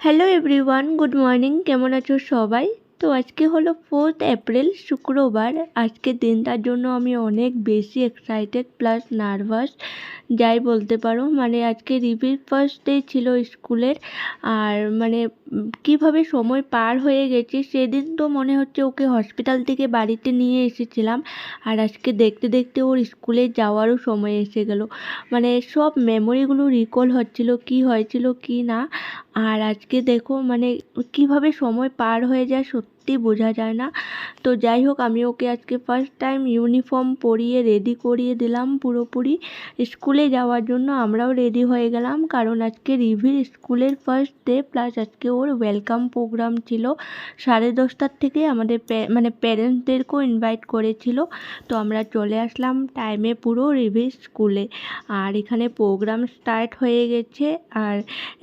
Hello everyone, good morning. কেমন আছো সবাই? তো আজকে হলো 4th এপ্রিল, শুক্রবার। আজকের দিনটার জন্য আমি অনেক বেশি এক্সাইটেড প্লাস নার্ভাস যাই বলতে পারো। মানে আজকে রিভির ফার্স্ট ডে ছিল স্কুলের। আর মানে কিভাবে সময় পার হয়ে গেছে, সেদিন তো মনে হচ্ছে ওকে হসপিটাল থেকে বাড়িতে নিয়ে এসেছিলাম, আর আজকে দেখতে দেখতে ওর স্কুলে যাওয়ারও সময় এসে গেল। মানে সব মেমোরিগুলো রিকল হচ্ছিল, কি হয়েছিল কি না। আর আজকে দেখো মানে কিভাবে সময় পার হয়ে যায় সত্যি বোঝা যায় না। তো যাই হোক, আমি ওকে আজকে ফার্স্ট টাইম ইউনিফর্ম পরিয়ে রেডি করিয়ে দিলাম পুরোপুরি স্কুলে যাওয়ার জন্য। আমরাও রেডি হয়ে গেলাম, কারণ আজকে রিভির স্কুলের ফার্স্ট ডে প্লাস আজকে ওর ওয়েলকাম প্রোগ্রাম ছিল 10:30টার থেকে। আমাদের মানে প্যারেন্টসদেরকেও ইনভাইট করেছিল। তো আমরা চলে আসলাম টাইমে পুরো রিভির স্কুলে। আর এখানে প্রোগ্রাম স্টার্ট হয়ে গেছে, আর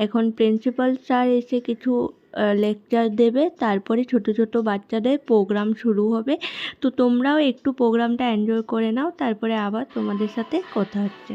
এখন প্রিন্সিপাল স্যার এসে কিছু লেকচার দেবে, তারপরে ছোট ছোট বাচ্চাদের প্রোগ্রাম শুরু হবে। তো তোমরাও একটু প্রোগ্রামটা এনজয় করে নাও, তারপরে আবার তোমাদের সাথে কথা হচ্ছে।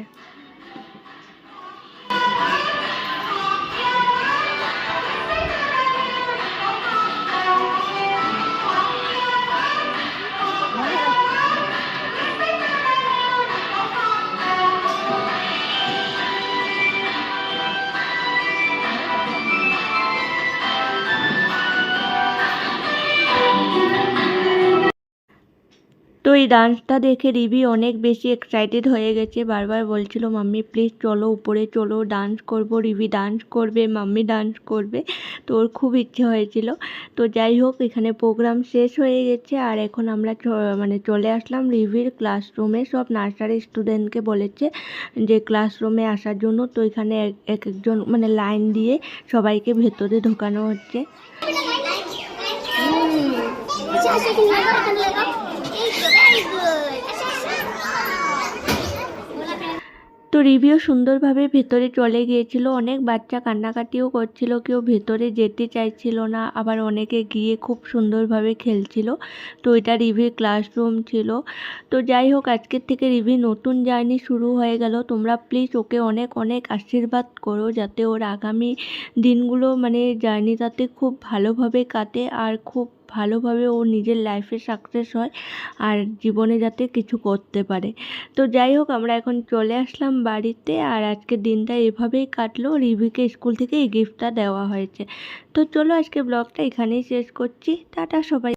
তো এই ডান্সটা দেখে রিভি অনেক বেশি এক্সাইটেড হয়ে গেছে, বারবার বলছিল মাম্মি প্লিজ চলো উপরে চলো, ডান্স করবো, রিভি ডান্স করবে, মাম্মি ডান্স করবে। তো ওর খুব ইচ্ছে হয়েছিল। তো যাই হোক, এখানে প্রোগ্রাম শেষ হয়ে গেছে, আর এখন আমরা মানে চলে আসলাম রিভির ক্লাসরুমে। সব নার্সারি স্টুডেন্টকে বলেছে যে ক্লাসরুমে আসার জন্য। তো এখানে এক একজন মানে লাইন দিয়ে সবাইকে ভেতরে ঢোকানো হচ্ছে। তো রিভিও সুন্দরভাবে ভেতরে চলে গিয়েছিল। অনেক বাচ্চা কান্নাকাটিও করছিল, কেউ ভেতরে যেতে চাইছিল না, আবার অনেকে গিয়ে খুব সুন্দরভাবে খেলছিল। তো এটা রিভির ক্লাসরুম ছিল। তো যাই হোক, আজকের থেকে রিভির নতুন জার্নি শুরু হয়ে গেল। তোমরা প্লিজ ওকে অনেক অনেক আশীর্বাদ করো, যাতে ওর আগামী দিনগুলো মানে জার্নিটাতে খুব ভালোভাবে কাটে, আর খুব ভালোভাবে ও নিজের লাইফে সাকসেস হয়, আর জীবনে যাতে কিছু করতে পারে। তো যাই হোক, আমরা এখন চলে আসলাম বাড়িতে, আর আজকের দিনটা এভাবেই কাটলো। রিভিকে স্কুল থেকে এই গিফটটা দেওয়া হয়েছে। তো চলো আজকে ব্লগটা এখানেই শেষ করছি। টাটা সবাই।